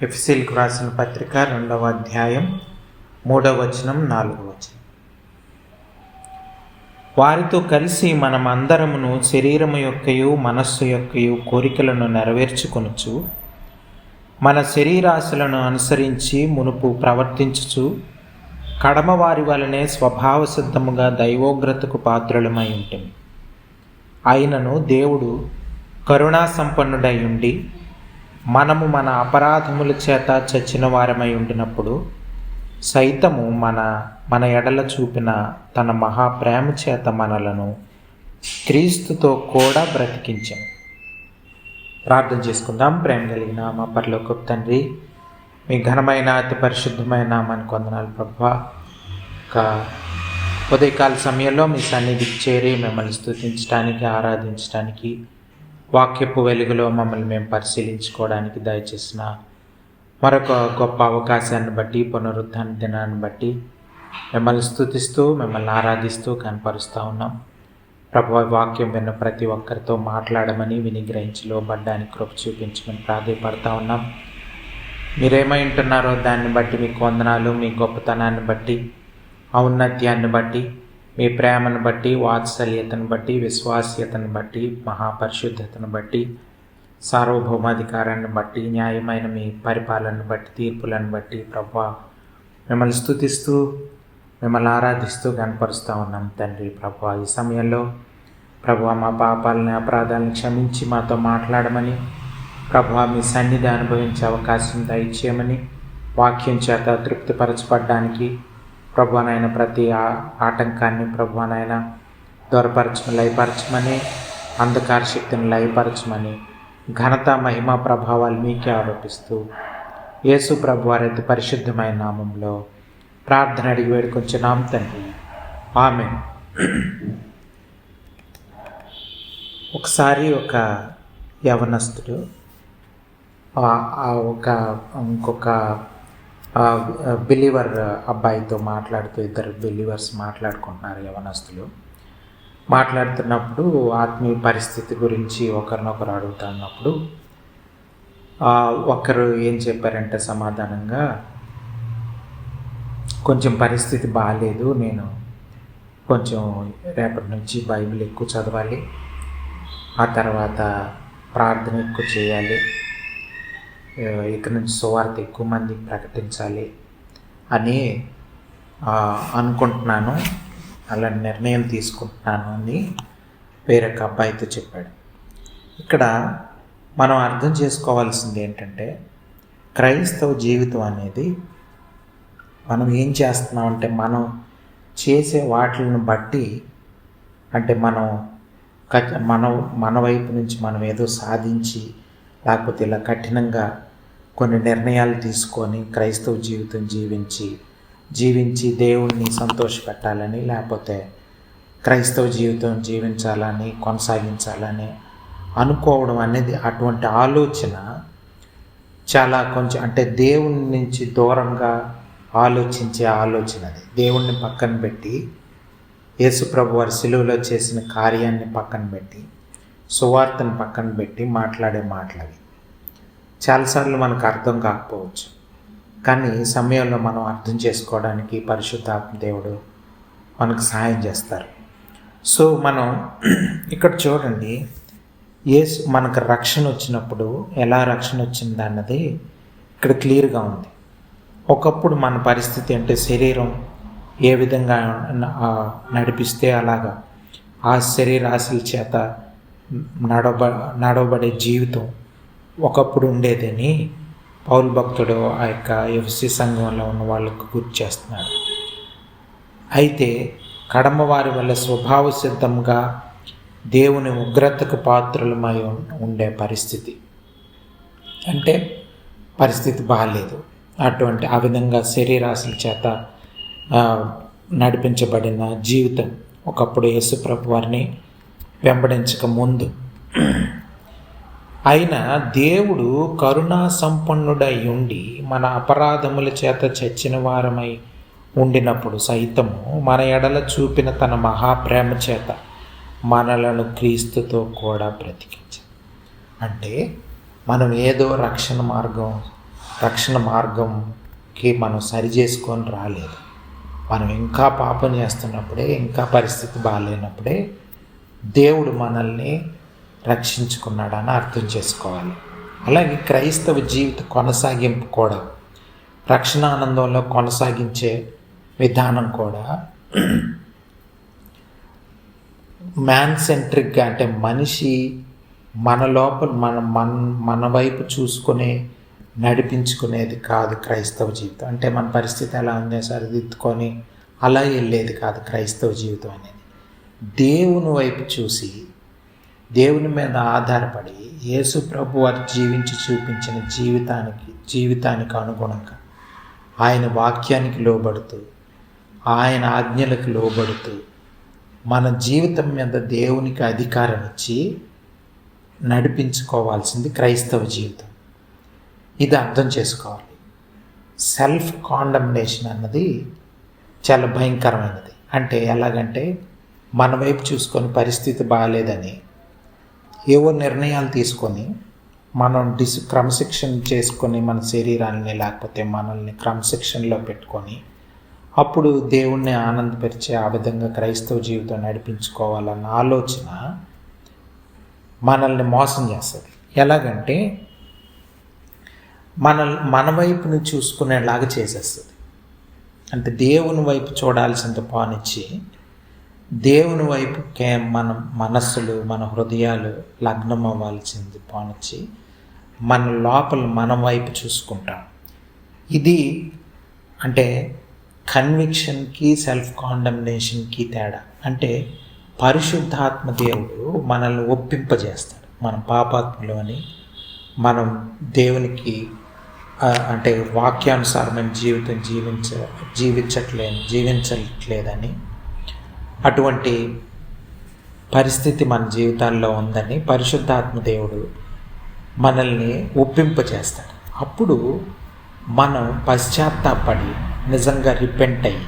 ఎఫెసీయులకు రాసిన పత్రిక 2వ అధ్యాయం 3వ వచనం 4వ వచనం. వారితో కలిసి మనమందరమును శరీరము యొక్కయు మనస్సు యొక్కయు కోరికలను నెరవేర్చుకొనుచు మన శరీరాశలను అనుసరించి మునుపు ప్రవర్తించుచు కడమవారి వలనే స్వభావ సిద్ధముగా దైవోగ్రతకు పాత్రులమై ఉంటుంది. అయినను దేవుడు కరుణా సంపన్నుడై ఉండి మనము మన అపరాధముల చేత చచ్చిన వారమై ఉండినప్పుడు సైతము మన ఎడల చూపిన తన మహాప్రేమ చేత మనలను క్రీస్తుతో కూడా బ్రతికించాం. ప్రార్థన చేసుకుందాం. ప్రేమ కలిగిన మా పరలోకపు తండ్రి, మీ ఘనమైన అతి పరిశుద్ధమైన నామానికి వందనాలు ప్రభువా. ఉదయకాల సమయంలో మీ సన్నిధికి చేరి మిమ్మల్ని స్తుతించడానికి, ఆరాధించడానికి, వాక్యపు వెలుగులో మమ్మల్ని మేము పరిశీలించుకోవడానికి దయచేసిన మరొక గొప్ప అవకాశాన్ని బట్టి, పునరుత్థాన దినాన్ని బట్టి మిమ్మల్ని స్తుతిస్తూ, మిమ్మల్ని ఆరాధిస్తూ కనపరుస్తూ ఉన్నాం. ప్రభువా, వాక్యం విన్న ప్రతి ఒక్కరితో మాట్లాడమని, విని గ్రహించి లోబడ్డానికి కృప చూపించమని ప్రాధేయపడతా ఉన్నాం. మీరేమై ఉంటున్నారో దాన్ని బట్టి మీకు వందనాలు. మీ గొప్పతనాన్ని బట్టి, ఔన్నత్యాన్ని బట్టి, మీ ప్రేమను బట్టి, వాత్సల్యతను బట్టి, విశ్వాస్యతను బట్టి, మహాపరిశుద్ధతను బట్టి, సార్వభౌమాధికారాన్ని బట్టి, న్యాయమైన మీ పరిపాలనను బట్టి, తీర్పులను బట్టి ప్రభువా మిమ్మల్ని స్తుతిస్తూ, మిమ్మల్ని ఆరాధిస్తూ కనపరుస్తూ ఉన్నాం తండ్రి. ప్రభువా, ఈ సమయంలో ప్రభువా మా పాపాలని, అపరాధాలను క్షమించి మాతో మాట్లాడమని, ప్రభువా మీ సన్నిధి అనుభవించే అవకాశం దయచేయమని, వాక్యం చేత తృప్తిపరచబడ్డానికి ప్రభువానైనా ప్రతి ఆటంకాన్ని ప్రభువానైనా లయపరచమని, అంధకార శక్తిని లయపరచమని, ఘనత మహిమ ప్రభావాలు మీకే ఆరోపిస్తూ యేసు ప్రభువారి అతి పరిశుద్ధమైన నామంలో ప్రార్థన అడిగి వేడుకొంచున్నాం తండ్రి. ఆమేన్. ఒకసారి ఒక యవనస్తుడు ఇంకొక బిలీవర్ అబ్బాయితో మాట్లాడుతూ, ఇద్దరు బిలీవర్స్ మాట్లాడుకుంటున్నారు. యవనస్తులు మాట్లాడుతున్నప్పుడు ఆత్మీయ పరిస్థితి గురించి ఒకరినొకరు అడుగుతున్నప్పుడు ఒకరు ఏం చెప్పారంటే సమాధానంగా, కొంచెం పరిస్థితి బాగాలేదు, నేను కొంచెం రేపటి నుంచి బైబిల్ ఎక్కువ చదవాలి, ఆ తర్వాత ప్రార్థన ఎక్కువ చేయాలి, ఇక నుంచి సువార్త ఎక్కువ మందికి ప్రకటించాలి అని అనుకుంటున్నాను, అలా నిర్ణయం తీసుకుంటున్నాను అని వేరొక అబ్బాయితో చెప్పాడు. ఇక్కడ మనం అర్థం చేసుకోవాల్సింది ఏంటంటే, క్రైస్తవ జీవితం అనేది మనం ఏం చేస్తున్నామంటే, మనం చేసే వాటిని బట్టి, అంటే మన వైపు నుంచి మనం ఏదో సాధించి, లేకపోతే ఇలా కఠినంగా కొన్ని నిర్ణయాలు తీసుకొని క్రైస్తవ జీవితం జీవించి దేవుణ్ణి సంతోషపెట్టాలని, లేకపోతే క్రైస్తవ జీవితం జీవించాలని, కొనసాగించాలని అనుకోవడం అనేది, అటువంటి ఆలోచన చాలా కొంచెం అంటే దేవుని నుంచి దూరంగా ఆలోచించే ఆలోచన. అది దేవుణ్ణి పక్కన పెట్టి, యేసుప్రభు వారి సిలువలో చేసిన కార్యాన్ని పక్కన పెట్టి, సువార్తను పక్కన పెట్టి మాట్లాడే మాటలవి చాలాసార్లు మనకు అర్థం కాకపోవచ్చు. కానీ ఈ సమయంలో మనం అర్థం చేసుకోవడానికి పరిశుద్ధాత్మ దేవుడు మనకు సహాయం చేస్తారు. సో మనం ఇక్కడ చూడండి, మనకు రక్షణ వచ్చినప్పుడు ఎలా రక్షణ వచ్చింది అన్నది ఇక్కడ క్లియర్గా ఉంది. ఒకప్పుడు మన పరిస్థితి అంటే, శరీరం ఏ విధంగా నడిపిస్తే అలాగా ఆ శరీరాశల చేత నడవబడే జీవితం ఒకప్పుడు ఉండేదని పౌలు భక్తుడు ఆ యొక్క ఎఫెసీ సంఘంలో ఉన్న వాళ్ళకు గుర్తు చేస్తున్నాడు. అయితే కడమవారి వల్ల స్వభావ సిద్ధంగా దేవుని ఉగ్రతకు పాత్రులమై ఉండే పరిస్థితి, అంటే పరిస్థితి బాగాలేదు. ఆ విధంగా శరీరాశల చేత నడిపించబడిన జీవితం ఒకప్పుడు యేసు ప్రభు వారిని వెంబడించక ముందు. అయినా దేవుడు కరుణా సంపన్నుడై ఉండి మన అపరాధముల చేత చచ్చిన వారమై ఉండినప్పుడు సైతము మన ఎడల చూపిన తన మహాప్రేమ చేత మనలను క్రీస్తుతో కూడా బ్రతికించాడు. అంటే మనం ఏదో రక్షణ మార్గం రక్షణ మార్గంకి మనం సరి చేసుకొని రాలేదు. మనం ఇంకా పాపం చేస్తున్నప్పుడే, ఇంకా పరిస్థితి బాగాలేనప్పుడే దేవుడు మనల్ని రక్షించుకున్నాడని అర్థం చేసుకోవాలి. అలాగే క్రైస్తవ జీవిత కొనసాగింపు కూడా, రక్షణ ఆనందంలో కొనసాగించే విధానం కూడా మ్యాన్ సెంట్రిక్గా, అంటే మనిషి మన లోపల మన వైపు చూసుకునే నడిపించుకునేది కాదు క్రైస్తవ జీవితం. అంటే మన పరిస్థితి ఎలా ఉందో సరిదిద్దుకొని అలా వెళ్ళేది కాదు క్రైస్తవ జీవితం అనేది. దేవుని వైపు చూసి, దేవుని మీద ఆధారపడి, యేసు ప్రభు వారు జీవించి చూపించిన జీవితానికి అనుగుణంగా ఆయన వాక్యానికి లోబడుతూ, ఆయన ఆజ్ఞలకు లోబడుతూ, మన జీవితం మీద దేవునికి అధికారం ఇచ్చి నడిపించుకోవాల్సింది క్రైస్తవ జీవితం. ఇది అర్థం చేసుకోవాలి. సెల్ఫ్ కాండమ్నేషన్ అన్నది చాలా భయంకరమైనది. అంటే ఎలాగంటే, మన వైపు చూసుకొని పరిస్థితి బాగాలేదని ఏవో నిర్ణయాలు తీసుకొని మనం క్రమశిక్షణ చేసుకొని మన శరీరాన్ని, లేకపోతే మనల్ని క్రమశిక్షణలో పెట్టుకొని అప్పుడు దేవుణ్ణి ఆనందపరిచే ఆ విధంగా క్రైస్తవ జీవితం నడిపించుకోవాలన్న ఆలోచన మనల్ని మోసం చేస్తుంది. ఎలాగంటే మన వైపుని చూసుకునేలాగా చేసేస్తుంది. అంటే దేవుని వైపు చూడాల్సింది పానిచ్చి, దేవుని వైపు మన మనస్సులు, మన హృదయాలు లగ్నం అవ్వాల్సింది పానిచ్చి, మన లోపల మన వైపు చూసుకుంటాం. ఇది అంటే కన్విక్షన్కి, సెల్ఫ్ కాండమ్నేషన్కి తేడా. అంటే పరిశుద్ధాత్మ దేవుడు మనల్ని ఒప్పింపజేస్తాడు. మనం పాపాత్ములు అని, మనం దేవునికి అంటే వాక్యానుసారమైన జీవితం జీవించట్లేదని, అటువంటి పరిస్థితి మన జీవితాల్లో ఉందని పరిశుద్ధాత్మ దేవుడు మనల్ని ఒప్పింపజేస్తాడు. అప్పుడు మనం పశ్చాత్తాపడి నిజంగా రిపెంట్ అయ్యి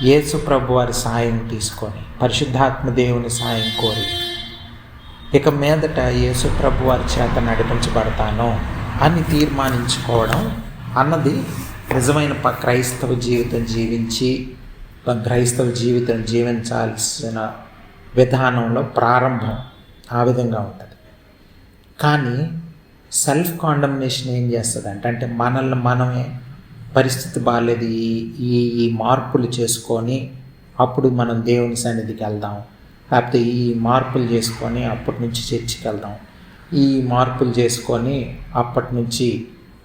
యేసు ప్రభు వారి సాయం తీసుకొని, పరిశుద్ధాత్మ దేవుని సాయం కోరి, ఇక మీదట యేసు ప్రభు వారి చేత నడిపించబడతాను అని తీర్మానించుకోవడం అన్నది నిజమైన క్రైస్తవ జీవితం జీవించాల్సిన విధానంలో ప్రారంభం ఆ విధంగా ఉంటుంది. కానీ సెల్ఫ్ కాండమ్నేషన్ ఏం చేస్తుంది అంటే మనల్ని మనమే పరిస్థితి బాగాలేదు, ఈ మార్పులు చేసుకొని అప్పుడు మనం దేవుని సన్నిధికి వెళ్దాం, లేకపోతే ఈ మార్పులు చేసుకొని అప్పటి నుంచి చర్చికి వెళ్దాం, ఈ మార్పులు చేసుకొని అప్పటి నుంచి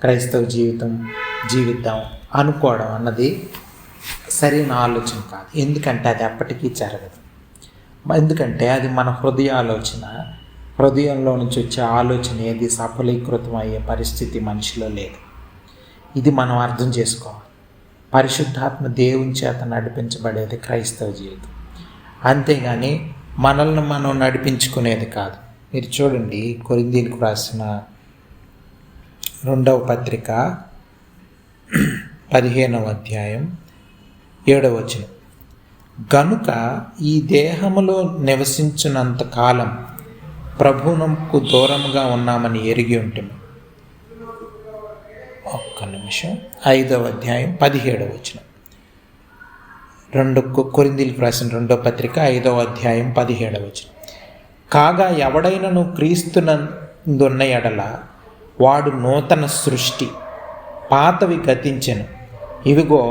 క్రైస్తవ జీవిద్దాం అనుకోవడం అన్నది సరైన ఆలోచన కాదు. ఎందుకంటే అది ఎప్పటికీ జరగదు. ఎందుకంటే అది మన హృదయంలో నుంచి వచ్చే ఆలోచన ఏది సఫలీకృతం అయ్యే పరిస్థితి మనిషిలో లేదు. ఇది మనం అర్థం చేసుకోవాలి. పరిశుద్ధాత్మ దేవుని చేత నడిపించబడేది క్రైస్తవ జీవితం, అంతేగాని మనల్ని మనం నడిపించుకునేది కాదు. మీరు చూడండి, కొరింథీయులకు రాసిన 2వ పత్రిక 15వ అధ్యాయం 7వ వచనం, గనుక ఈ దేహములో నివసించినంత కాలం ప్రభువునకు దూరముగా ఉన్నామని ఎరిగి ఉంటుంది. ఒక్క నిమిషం. 5వ అధ్యాయం 17వ వచనం, కొరింథీయులకు రాసిన 2వ పత్రిక 5వ అధ్యాయం 17వ వచనం, కాగా ఎవడైనను క్రీస్తునందున్న ఎడల వాడు నూతన సృష్టి, పాతవి గతించెను, ఇవిగో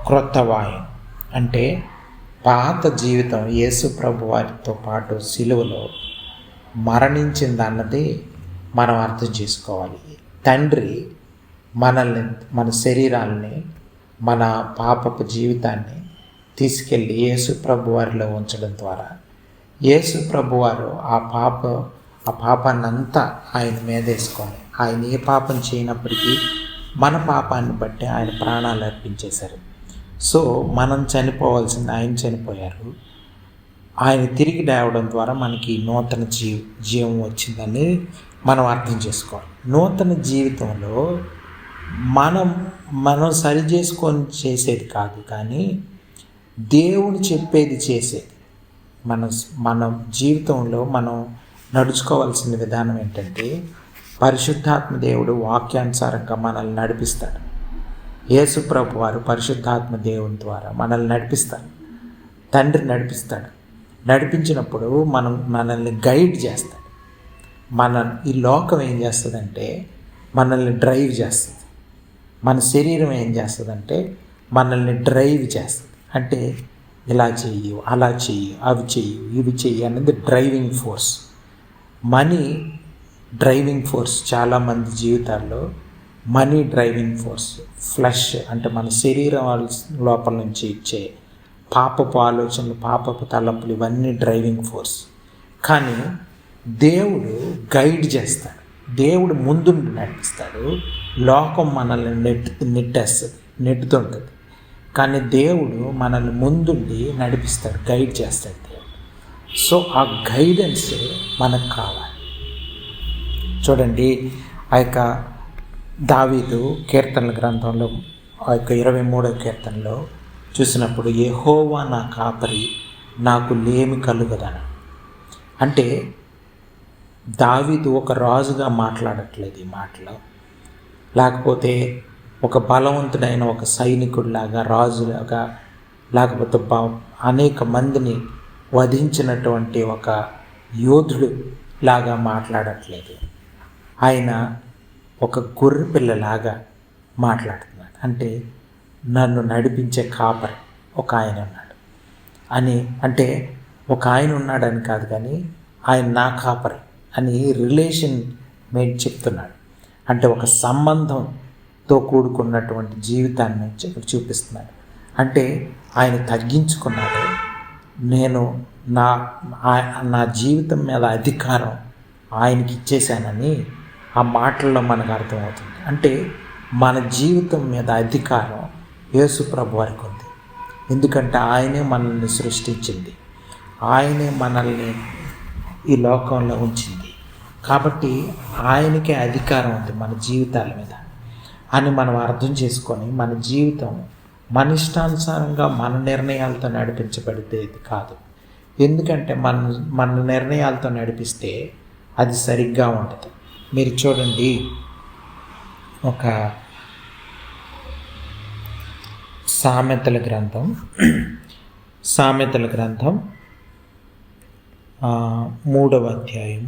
క్రొత్తవాయెను. అంటే పాత జీవితం యేసు ప్రభు వారితో పాటు సిలువలో మరణించింది అన్నది మనం అర్థం చేసుకోవాలి. తండ్రి మనల్ని, మన శరీరాల్ని, మన పాపపు జీవితాన్ని తీసుకెళ్ళి యేసు ప్రభు వారిలో ఉంచడం ద్వారా యేసు ప్రభు వారు ఆ పాపాన్ని అంతా ఆయన మీద వేసుకొని, ఆయన ఏ పాపం చేయనప్పటికీ మన పాపాన్ని బట్టి ఆయన ప్రాణాలు అర్పించేశారు. సో మనం చనిపోవాల్సింది ఆయన చనిపోయారు, ఆయన తిరిగి లేవడం ద్వారా మనకి నూతన జీవం వచ్చిందని మనం అర్థం చేసుకోవాలి. నూతన జీవితంలో మనం సరి చేసుకొని చేసేది కాదు, కానీ దేవుడు చెప్పేది చేసేది. మన జీవితంలో మనం నడుచుకోవాల్సిన విధానం ఏంటంటే, పరిశుద్ధాత్మ దేవుడు వాక్యానుసారంగా మనల్ని నడిపిస్తాడు. యేసు ప్రభు వారు పరిశుద్ధాత్మ దేవుని ద్వారా మనల్ని నడిపిస్తారు. తండ్రి నడిపిస్తాడు. నడిపించినప్పుడు మనల్ని గైడ్ చేస్తాడు. ఈ లోకం ఏం చేస్తుందంటే మనల్ని డ్రైవ్ చేస్తుంది. మన శరీరం ఏం చేస్తుందంటే మనల్ని డ్రైవ్ చేస్తుంది. అంటే ఇలా చెయ్యి, అలా చెయ్యి, అవి చెయ్యి, ఇవి చెయ్యి అనేది driving force. Money driving force. చాలామంది జీవితాల్లో మనీ డ్రైవింగ్ ఫోర్స్. ఫ్లష్ అంటే మన శరీరం లోపల నుంచి ఇచ్చే పాపపు ఆలోచనలు, పాపపు తలంపులు, ఇవన్నీ డ్రైవింగ్ ఫోర్స్. కానీ దేవుడు గైడ్ చేస్తాడు. దేవుడు ముందుండి నడిపిస్తాడు. లోకం మనల్ని నెట్టుతుంటుంది. కానీ దేవుడు మనల్ని ముందుండి నడిపిస్తాడు, గైడ్ చేస్తాడు దేవుడు. సో ఆ గైడెన్స్ మనకు కావాలి. చూడండి, ఆ యొక్క దావీదు కీర్తనల గ్రంథంలో ఆ యొక్క 23వ కీర్తనలో చూసినప్పుడు యెహోవా నా కాపరి, నాకు లేమి కలుగదన. అంటే దావీదు ఒక రాజుగా మాట్లాడట్లేదు ఈ మాటలో, లేకపోతే ఒక బలవంతుడైన ఒక సైనికుడిలాగా, రాజులాగా, లేకపోతే అనేక మందిని వధించినటువంటి ఒక యోధుడు లాగా మాట్లాడట్లేదు. ఆయన ఒక గొర్రె పిల్లలాగా మాట్లాడుతున్నాడు. అంటే నన్ను నడిపించే కాపరి ఒక ఆయన ఉన్నాడు అని. అంటే ఒక ఆయన ఉన్నాడని కాదు, కానీ ఆయన నా కాపరి అని రిలేషన్ చెప్తున్నాడు. అంటే ఒక సంబంధంతో కూడుకున్నటువంటి జీవితాన్ని చూపిస్తున్నాడు. అంటే ఆయన తగ్గించుకున్నాడు. నేను నా జీవితం మీద అధికారం ఆయనకి ఇచ్చేశానని ఆ మాటల్లో మనకు అర్థమవుతుంది. అంటే మన జీవితం మీద అధికారం యేసు ప్రభు వారికి ఉంది. ఎందుకంటే ఆయనే మనల్ని సృష్టించింది, ఆయనే మనల్ని ఈ లోకంలో ఉంచింది. కాబట్టి ఆయనకే అధికారం ఉంది మన జీవితాల మీద అని మనం అర్థం చేసుకొని మన జీవితం మన ఇష్టానుసారంగా మన నిర్ణయాలతో నడిపించబడితేది కాదు. ఎందుకంటే మన నిర్ణయాలతో నడిపిస్తే అది సరిగ్గా ఉండదు. మీరు చూడండి, ఒక సామెతల గ్రంథం 3వ అధ్యాయం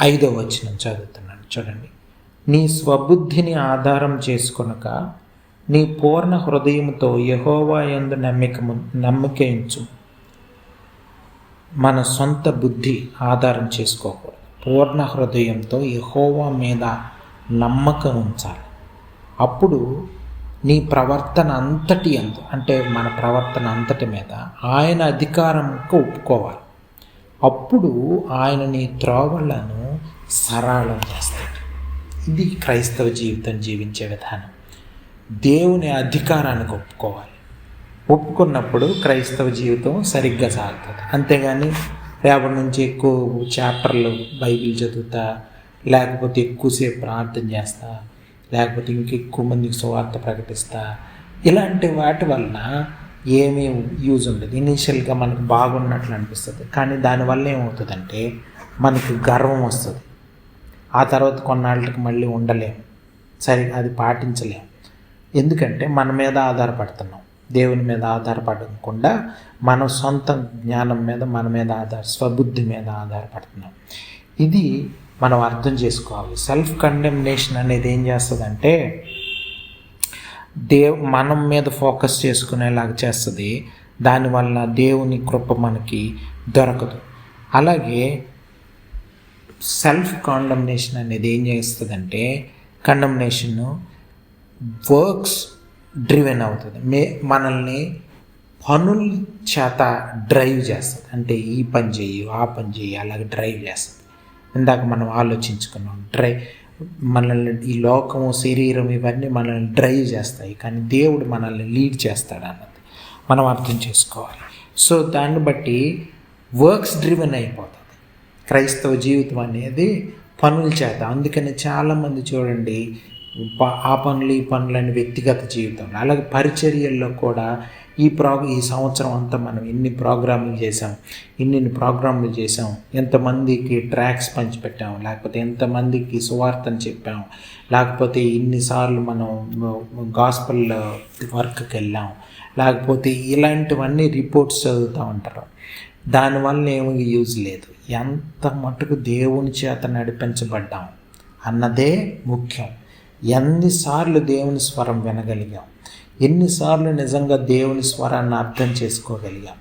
5వ వచనం చదువుతున్నాను. చూడండి, నీ స్వబుద్ధిని ఆధారం చేసుకొనక నీ పూర్ణ హృదయంతో యెహోవా యందు నమ్మికయించు. మన సొంత బుద్ధి ఆధారం చేసుకోకూడదు. పూర్ణ హృదయంతో యెహోవా మీద నమ్మకం ఉంచాలి. అప్పుడు నీ ప్రవర్తన అంతటి యందు, అంటే మన ప్రవర్తన అంతటి మీద ఆయన అధికారంకు ఒప్పుకోవాలి. అప్పుడు ఆయన నీ త్రోవలను సరళం చేస్తాడు. ఇది క్రైస్తవ జీవితం జీవించే విధానం. దేవుని అధికారానికి ఒప్పుకోవాలి. ఒప్పుకున్నప్పుడు క్రైస్తవ జీవితం సరిగ్గా సాగుతుంది. అంతేగాని రేపటి నుంచి ఎక్కువ చాప్టర్లు బైబిల్ చదువుతా, లేకపోతే ఎక్కువసేపు ప్రార్థన చేస్తా, లేకపోతే ఇంకెక్కువ మందికి సువార్త ప్రకటిస్తా, ఇలాంటి వాటి వలన ఏమీ యూజ్ ఉండదు. ఇనీషియల్గా మనకు బాగున్నట్లు అనిపిస్తుంది, కానీ దానివల్ల ఏమవుతుందంటే మనకు గర్వం వస్తుంది. ఆ తర్వాత కొన్నాళ్ళకి మళ్ళీ ఉండలేము, అది పాటించలేము. ఎందుకంటే మన మీద ఆధారపడుతున్నాం, దేవుని మీద ఆధారపడకుండా మన సొంత జ్ఞానం మీద, మన మీద స్వబుద్ధి మీద ఆధారపడుతున్నాం. ఇది మనం అర్థం చేసుకోవాలి. సెల్ఫ్ కండెమ్నేషన్ అనేది ఏం చేస్తుందంటే మనం మీద ఫోకస్ చేసుకునేలాగా చేస్తుంది. దానివల్ల దేవుని కృప మనకి దొరకదు. అలాగే సెల్ఫ్ కండెమ్నేషన్ అనేది ఏం చేస్తుందంటే, కండెమ్నేషన్ వర్క్స్ డ్రివెన్ అవుతుంది. మనల్ని పనుల చేత డ్రైవ్ చేస్తుంది. అంటే ఈ పని చెయ్యి, ఆ పని చెయ్యి, అలాగే డ్రైవ్ చేస్తుంది. ఇందాక మనం ఆలోచించుకున్నాం, మనల్ని ఈ లోకము, శరీరం, ఇవన్నీ మనల్ని డ్రైవ్ చేస్తాయి, కానీ దేవుడు మనల్ని లీడ్ చేస్తాడు అన్నది మనం అర్థం చేసుకోవాలి. సో దాన్ని బట్టి వర్క్స్ డ్రివెన్ అయిపోతుంది క్రైస్తవ జీవితం అనేది, పనుల చేత. అందుకని చాలామంది చూడండి, ఆ పనులు ఈ పనులని వ్యక్తిగత జీవితంలో, అలాగే పరిచర్యల్లో కూడా ఈ సంవత్సరం అంతా మనం ఎన్ని ప్రోగ్రాములు చేసాం, ఎంతమందికి ట్రాక్స్ పంచిపెట్టాం, లేకపోతే ఎంతమందికి సువార్తను చెప్పాం, లేకపోతే ఇన్నిసార్లు మనం గాస్పల్ వర్క్కి వెళ్ళాం, లేకపోతే ఇలాంటివన్నీ రిపోర్ట్స్ చదువుతూ ఉంటారు. దానివల్ల ఏమీ యూజ్ లేదు. ఎంత మటుకు దేవుని చేత నడిపించబడ్డాం అన్నదే ముఖ్యం. ఎన్నిసార్లు దేవుని స్వరం వినగలిగాం, ఎన్నిసార్లు నిజంగా దేవుని స్వరాన్ని అర్థం చేసుకోగలిగాం,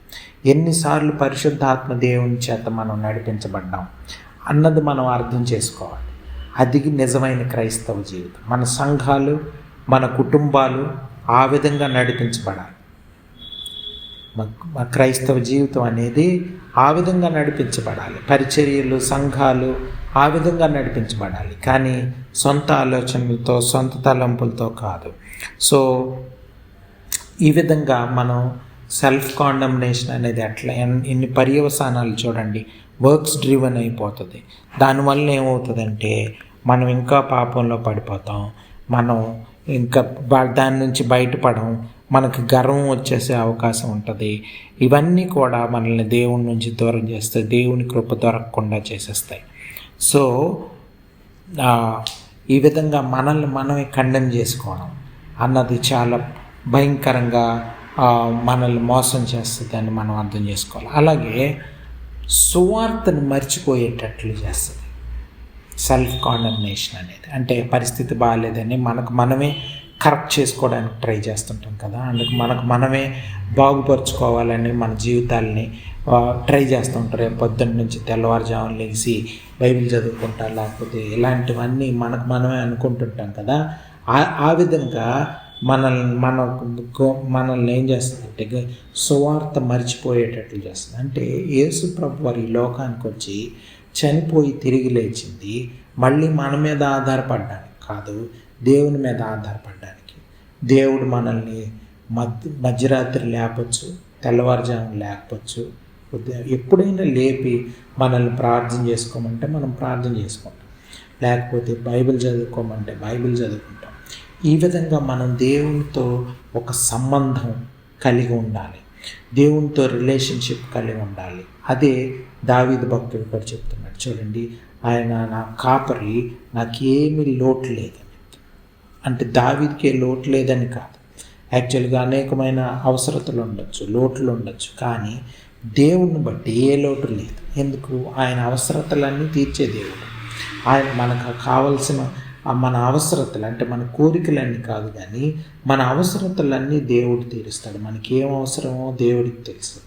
ఎన్నిసార్లు పరిశుద్ధాత్మ దేవుని చేత మనం నడిపించబడ్డాం అన్నది మనం అర్థం చేసుకోవాలి. అది నిజమైన క్రైస్తవ జీవితం. మన సంఘాలు, మన కుటుంబాలు ఆ విధంగా నడిపించబడాలి. మా క్రైస్తవ జీవితం అనేది ఆ విధంగా నడిపించబడాలి. పరిచర్యలు, సంఘాలు ఆ విధంగా నడిపించబడాలి, కానీ సొంత ఆలోచనలతో, సొంత తలంపులతో కాదు. సో ఈ విధంగా మనం సెల్ఫ్ కాండమ్నేషన్ అనేది అట్లా ఇన్ని పర్యవసానాలు చూడండి. వర్క్స్ డ్రివెన్ అయిపోతుంది. దానివల్ల ఏమవుతుందంటే మనం ఇంకా పాపంలో పడిపోతాం, మనం ఇంకా దాని నుంచి బయటపడం, మనకు గర్వం వచ్చేసే అవకాశం ఉంటుంది. ఇవన్నీ కూడా మనల్ని దేవుని నుంచి దూరం చేస్తాయి, దేవుని కృప దొరకకుండా చేసేస్తాయి. సో ఈ విధంగా మనమే కండెమ్ చేసుకోవడం అన్నది చాలా భయంకరంగా మనల్ని మోసం చేస్తుంది అని మనం అర్థం చేసుకోవాలి. అలాగే సువార్తను మర్చిపోయేటట్లు చేస్తుంది సెల్ఫ్ కాండమ్నేషన్ అనేది. అంటే పరిస్థితి బాగాలేదని మనమే కరెక్ట్ చేసుకోవడానికి ట్రై చేస్తుంటాం కదా, అందుకు మనమే బాగుపరుచుకోవాలని మన జీవితాలని ట్రై చేస్తుంటారు. పొద్దున్న నుంచి తెల్లవారుజామున లేచి బైబిల్ చదువుకుంటా, లేకపోతే ఇలాంటివన్నీ మనమే అనుకుంటుంటాం కదా. ఆ విధంగా మనల్ని ఏం చేస్తుందంటే సువార్త మర్చిపోయేటట్లు చేస్తుంది. అంటే యేసు ప్రభు వారి ఈ లోకానికి వచ్చి చనిపోయి తిరిగి లేచింది మళ్ళీ మన మీద ఆధారపడడానికి కాదు, దేవుని మీద ఆధారపడడానికి. దేవుడు మనల్ని మధ్యరాత్రి లేపచ్చు, తెల్లవారుజామున లేపచ్చు, ఎప్పుడైనా లేపి మనల్ని ప్రార్థన చేసుకోమంటే మనం ప్రార్థన చేసుకుంటాం, లేకపోతే బైబిల్ చదువుకోమంటే బైబిల్ చదువుకుంటాం. ఈ విధంగా మనం దేవునితో ఒక సంబంధం కలిగి ఉండాలి, దేవునితో రిలేషన్షిప్ కలిగి ఉండాలి. అదే దావీదు భక్తుడు కూడా చెప్తున్నాడు చూడండి. ఆయన నా కాపరి, నాకేమీ లోటు లేదని. అంటే దావీదుకే లోటు లేదని కాదు, యాక్చువల్గా అనేకమైన అవసరతలు ఉండొచ్చు, లోట్లు ఉండొచ్చు, కానీ దేవుణ్ణి బట్టి ఏ లోటు లేదు. ఎందుకు? ఆయన అవసరతలన్నీ తీర్చే దేవుడు. ఆయన మనకు కావలసిన మన అవసరతలు, అంటే మన కోరికలన్నీ కాదు, కానీ మన అవసరతలన్నీ దేవుడు తీరుస్తాడు. మనకి ఏం అవసరమో దేవుడికి తెలుసు.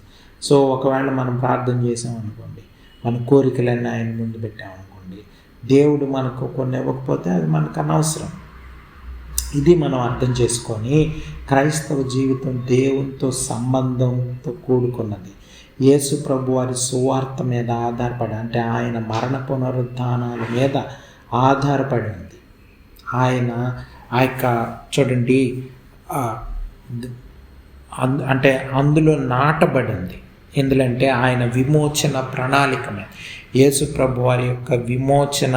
సో ఒకవేళ మనం ప్రార్థన చేసామనుకోండి, మన కోరికలన్నీ ఆయన ముందు పెట్టామనుకోండి, దేవుడు మనకు కొన్ని ఇవ్వకపోతే అది మనకు అనవసరం. ఇది మనం అర్థం చేసుకొని క్రైస్తవ జీవితం దేవునితో సంబంధంతో కూడుకున్నది. యేసు ప్రభు వారి సువార్త మీద ఆధారపడి, అంటే ఆయన మరణ పునరుద్ధానాల మీద ఆధారపడి ఉంది. ఆయన ఆ యొక్క చూడండి అంటే అందులో నాటబడింది. ఎందుకంటే ఆయన విమోచన ప్రణాళిక మీద, యేసు ప్రభు వారి యొక్క విమోచన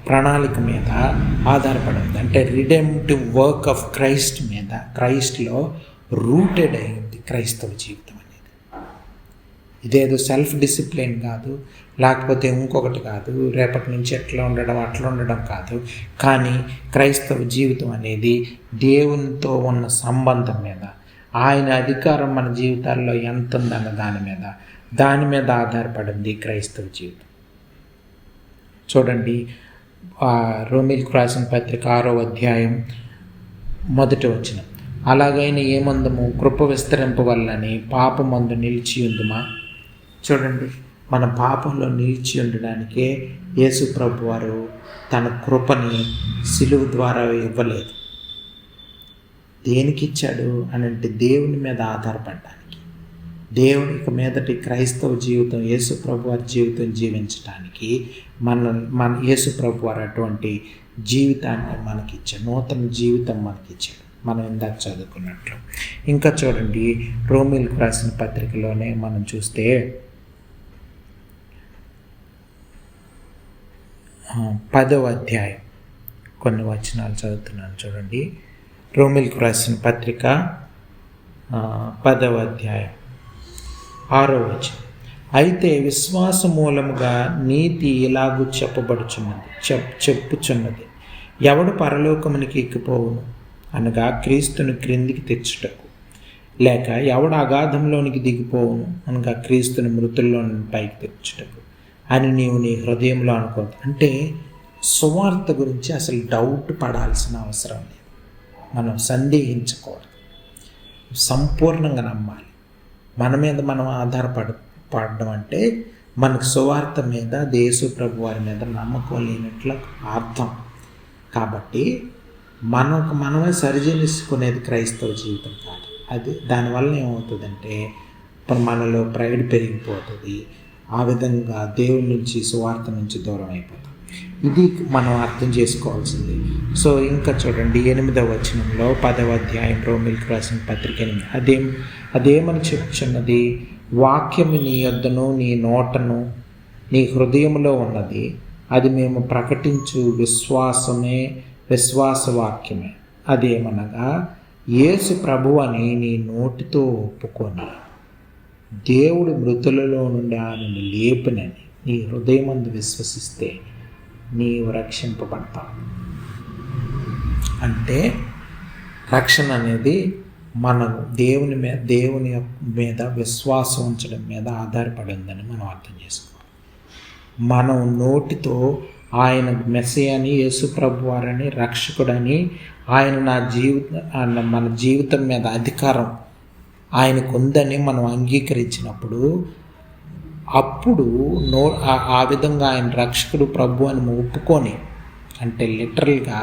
ప్రణాళిక మీద ఆధారపడింది. అంటే రిడెంప్టివ్ వర్క్ ఆఫ్ క్రైస్ట్ మీద, క్రైస్ట్లో రూటెడ్ అయింది క్రైస్తవ జీవితం అనేది. ఇదేదో సెల్ఫ్ డిసిప్లిన్ కాదు, లేకపోతే ఇంకొకటి కాదు, రేపటి నుంచి అట్లా ఉండడం కాదు. కానీ క్రైస్తవ జీవితం అనేది దేవునితో ఉన్న సంబంధం మీద, ఆయన అధికారం మన జీవితాల్లో ఎంత ఉందన్న దాని మీద ఆధారపడింది క్రైస్తవ జీవితం. చూడండి, రోమీలకు రాసిన పత్రిక 6వ అధ్యాయం 1వ వచనం. అలాగైనా ఏమందము, కృప విస్తరింపవల్లని పాపమందు నిలిచి ఉందుమా. చూడండి, మన పాపంలో నిలిచి ఉండడానికే యేసు ప్రభు వారు తన కృపని సిలువ ద్వారా ఇవ్వలేదు. దేనికి ఇచ్చాడు అని అంటే దేవుని మీద ఆధారపడడానికి, దేవునికి మీదటి క్రైస్తవ జీవితం, యేసు ప్రభు వారి జీవితం జీవించడానికి మన యేసు ప్రభు వారు అటువంటి జీవితాన్ని మనకిచ్చాడు, నూతన జీవితం మనకిచ్చాడు. మనం ఇందాక చదువుకున్నట్లు. ఇంకా చూడండి, రోమీలకు రాసిన పత్రికలోనే మనం చూస్తే 10వ అధ్యాయం కొన్ని వచనాలు చదువుతున్నాను చూడండి. రోమీలకు రాసిన పత్రిక 10వ అధ్యాయం 6వ వచనం. అయితే విశ్వాస మూలముగా నీతి ఇలాగూ చెప్పుచున్నది, ఎవడు పరలోకమునికి ఎక్కిపోవును అనగా క్రీస్తును క్రిందికి తెచ్చుటకు, లేక ఎవడు అగాధంలోనికి దిగిపోవును అనగా క్రీస్తుని మృతుల్లో పైకి తెచ్చుటకు అని నీవు నీ హృదయంలో అనుకోవద్దు. అంటే సువార్త గురించి అసలు డౌట్ పడాల్సిన అవసరం లేదు, మనం సందేహించకూడదు, సంపూర్ణంగా నమ్మాలి. మన మీద మనం ఆధారపడడం అంటే మనకు సువార్త మీద, యేసు ప్రభు వారి మీద నమ్మకం లేనట్లు అర్థం. కాబట్టి మనమే సరిచేసుకునేది క్రైస్తవ జీవితం కాదు. అది దానివల్ల ఏమవుతుందంటే మనలో ప్రైడ్ పెరిగిపోతుంది, ఆ విధంగా దేవుడి నుంచి, సువార్త నుంచి దూరం అయిపోతాం. ఇది మనం అర్థం చేసుకోవాల్సింది. సో ఇంకా చూడండి 8వ వచనంలో 10వ అధ్యాయం రోమీయులకు రాసిన పత్రిక అదేమని చెప్పుచున్నది, వాక్యము నీ యొద్దను నీ నోటను నీ హృదయంలో ఉన్నది, అది మేము ప్రకటించు విశ్వాసవాక్యమే. అదేమనగా యేసు ప్రభువు అని నీ నోటితో ఒప్పుకొని దేవుడు మృతులలో నుండి ఆయనను లేపినని నీ హృదయమందు విశ్వసిస్తే నీవు రక్షింపబడతావు. అంటే రక్షణ అనేది మనం దేవుని మీద విశ్వాసం ఉంచడం మీద ఆధారపడి ఉందని మనం అర్థం చేసుకోవాలి. మనం నోటితో ఆయన మెస్సియాని, యేసు ప్రభు వారని, రక్షకుడని, ఆయన మన జీవితం మీద అధికారం ఆయనకు ఉందని మనం అంగీకరించినప్పుడు అప్పుడు ఆ విధంగా ఆయన రక్షకుడు ప్రభు అని ఒప్పుకొని, అంటే లిటరల్గా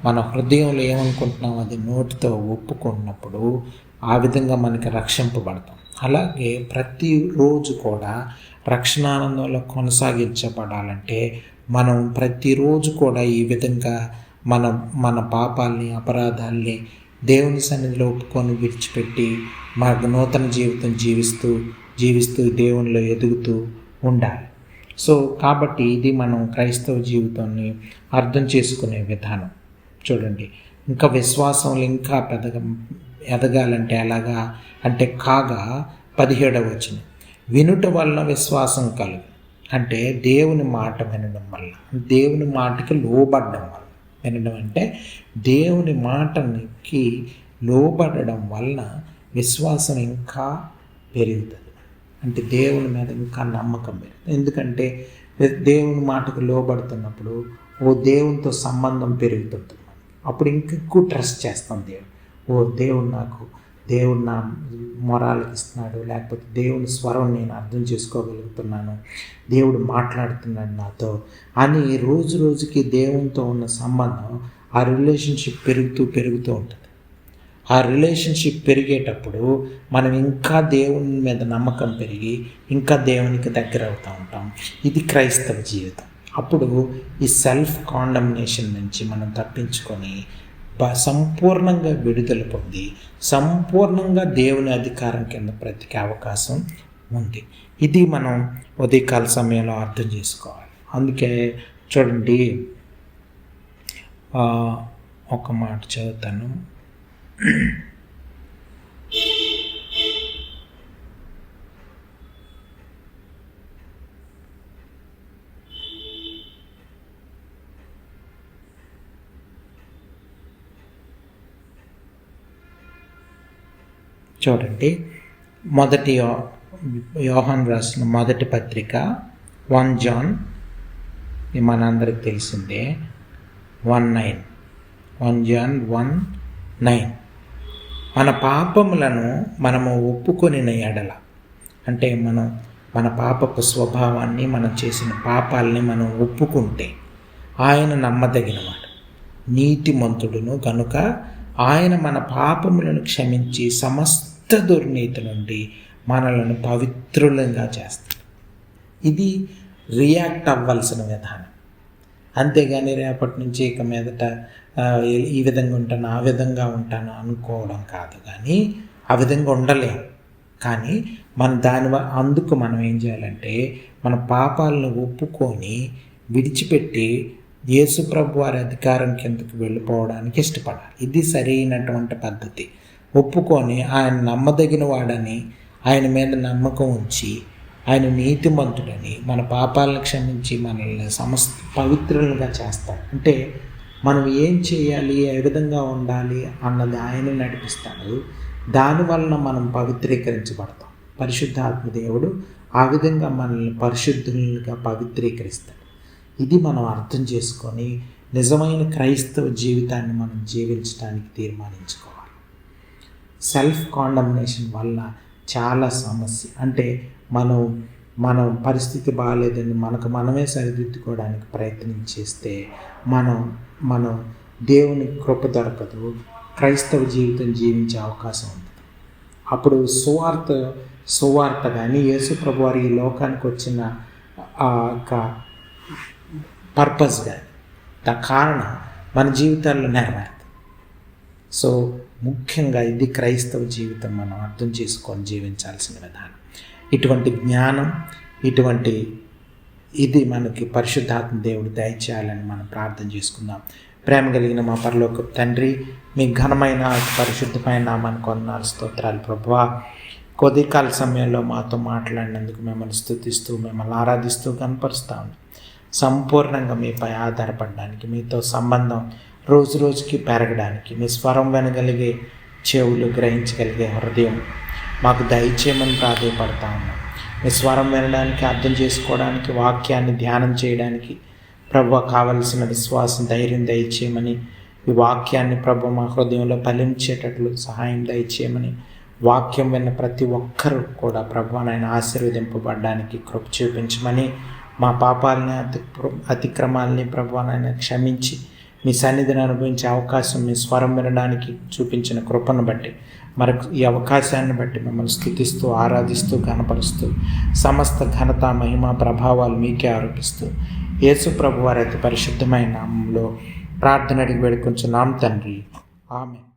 మన హృదయంలో ఏమనుకుంటున్నాం అది నోటితో ఒప్పుకున్నప్పుడు ఆ విధంగా మనకి రక్షింపబడతాం. అలాగే ప్రతిరోజు కూడా రక్షణానందంలో కొనసాగించబడాలంటే మనం ప్రతిరోజు కూడా ఈ విధంగా మన పాపాలని, అపరాధాలని దేవుని సన్నిధిలో ఒప్పుకొని విడిచిపెట్టి మన నూతన జీవితం జీవిస్తూ దేవునిలో ఎదుగుతూ ఉండాలి. సో కాబట్టి ఇది మనం క్రైస్తవ జీవితాన్ని అర్థం చేసుకునే విధానం. చూడండి, ఇంకా విశ్వాసంలో ఇంకా ఎదగాలంటే ఎలాగా అంటే కాగా 17వ వచనం, వినుట వలన విశ్వాసం కలుగు. అంటే దేవుని మాట వినడం వల్ల, దేవుని మాటకి లోబడడం వల్ల, వినడం అంటే దేవుని మాటకి లోబడడం వలన విశ్వాసం ఇంకా పెరుగుతుంది. అంటే దేవుని మీద ఇంకా నమ్మకం పెరుగుతుంది. ఎందుకంటే దేవుని మాటకు లోబడుతున్నప్పుడు దేవునితో సంబంధం పెరుగుతుంది. అప్పుడు ఇంకెక్కువ ట్రస్ట్ చేస్తాం దేవుడు నా మొరాలకి ఇస్తున్నాడు, లేకపోతే దేవుని స్వరం నేను అర్థం చేసుకోగలుగుతున్నాను, దేవుడు మాట్లాడుతున్నాడు నాతో అని రోజు రోజుకి దేవునితో ఉన్న సంబంధం, ఆ రిలేషన్షిప్ పెరుగుతూ ఉంటుంది. ఆ రిలేషన్షిప్ పెరిగేటప్పుడు మనం ఇంకా దేవుని మీద నమ్మకం పెరిగి ఇంకా దేవునికి దగ్గర అవుతూ ఉంటాం. ఇది క్రైస్తవ జీవితం. అప్పుడు ఈ సెల్ఫ్ కాండమ్నేషన్ నుంచి మనం తప్పించుకొని సంపూర్ణంగా విడుదల పొంది సంపూర్ణంగా దేవుని అధికారం కింద బ్రతికే అవకాశం ఉంది. ఇది మనం ఉదయకాల సమయంలో అర్థం చేసుకోవాలి. అందుకే చూడండి, ఒక మాట చదువుతాను. చూడండి, మొదటి యోహాను రాసిన మొదటి పత్రిక 1 జాన్, మనందరికి తెలిసిందే, 1 జాన్ 1:9. మన పాపములను మనము ఒప్పుకొనిన ఎడల, అంటే మన పాపపు స్వభావాన్ని, మనం చేసిన పాపాలని మనం ఒప్పుకుంటే ఆయన నమ్మదగినవాడు, నీతిమంతుడును కనుక ఆయన మన పాపములను క్షమించి సమస్త దుర్నీతి నుండి మనలను పవిత్రులంగా చేస్తాడు. ఇది రియాక్ట్ అవ్వాల్సిన విధానం. అంతేగాని రేపటి నుంచి ఇక మీదట ఈ విధంగా ఉంటాను, ఆ విధంగా ఉంటాను అనుకోవడం కాదు. కానీ ఆ విధంగా ఉండలేము. కానీ అందుకు మనం ఏం చేయాలంటే మన పాపాలను ఒప్పుకొని విడిచిపెట్టి యేసు ప్రభు వారి అధికారం కిందకు వెళ్ళిపోవడానికి ఇష్టపడాలి. ఇది సరైనటువంటి పద్ధతి. ఒప్పుకొని ఆయన నమ్మదగిన వాడని, ఆయన మీద నమ్మకం ఉంచి, ఆయన నీతిమంతుడని, మన పాపాలను క్షమించి మనల్ని సమస్త పవిత్రులుగా చేస్తాడు. అంటే మనం ఏం చేయాలి, ఏ విధంగా ఉండాలి అన్నది ఆయన నడిపిస్తాడు. దానివలన మనం పవిత్రీకరించబడతాం. పరిశుద్ధాత్మ దేవుడు ఆ విధంగా మనల్ని పరిశుద్ధులుగా పవిత్రీకరిస్తాడు. ఇది మనం అర్థం చేసుకొని నిజమైన క్రైస్తవ జీవితాన్ని మనం జీవించడానికి తీర్మానించుకోవాలి. సెల్ఫ్ కాండమ్నేషన్ వల్ల చాలా సమస్య. అంటే మన పరిస్థితి బాగాలేదని మనమే సరిదిద్దుకోవడానికి ప్రయత్నం చేస్తే మనం దేవుని కృప దొరకదు, క్రైస్తవ జీవితం జీవించే అవకాశం ఉంటుంది. అప్పుడు సువార్త కానీ యేసు ప్రభు వారి ఈ లోకానికి వచ్చిన పర్పస్ కానీ కారణం మన జీవితాల్లో నెరవేరుతుంది. సో ముఖ్యంగా ఇది క్రైస్తవ జీవితం మనం అర్థం చేసుకొని జీవించాల్సిన విధానం. ఇటువంటి జ్ఞానం, ఇది మనకి పరిశుద్ధాత్మ దేవుడు దయచేయాలని మనం ప్రార్థన చేసుకుందాం. ప్రేమ కలిగిన మా పరలోకపు తండ్రి, మీ ఘనమైన పరిశుద్ధమైన నామానికి వందనాలు, స్తోత్రాలు ప్రభువా. కొద్ది కాల సమయంలో మాతో మాట్లాడినందుకు మిమ్మల్ని స్తుతిస్తూ, మిమ్మల్ని ఆరాధిస్తూ కనపరుస్తూ ఉన్నాం. సంపూర్ణంగా మీపై ఆధారపడడానికి, మీతో సంబంధం రోజు రోజుకి పెరగడానికి, మీ స్వరం వినగలిగే చెవులు, గ్రహించగలిగే హృదయం మాకు దయచేయమని ప్రాధేయపడతా ఉన్నాం. మీ స్వరం వినడానికి, అర్థం చేసుకోవడానికి, వాక్యాన్ని ధ్యానం చేయడానికి ప్రభువా కావలసిన విశ్వాసం, ధైర్యం దయచేయమని, ఈ వాక్యాన్ని ప్రభు మా హృదయంలో ఫలించేటట్లు సహాయం దయచేయమని, వాక్యం విన్న ప్రతి ఒక్కరూ కూడా ప్రభువా నాయన ఆశీర్వదింపబడడానికి కృప చూపించమని, మా పాపాలని అతిక్రమాలని ప్రభువా నాయన క్షమించి మీ సన్నిధిని అనుభవించే అవకాశం, మీ స్వరం వినడానికి చూపించిన కృపను బట్టి, మరొక ఈ అవకాశాన్ని బట్టి మిమ్మల్ని స్తుతిస్తూ, ఆరాధిస్తూ, ఘనపరుస్తూ, సమస్త ఘనత, మహిమ, ప్రభావాలు మీకే ఆరోపిస్తూ, యేసు ప్రభు వారి అతి పరిశుద్ధమైన నామంలో ప్రార్థన అడిగి వేడుకొంచున్నాం తండ్రి. ఆమేన్.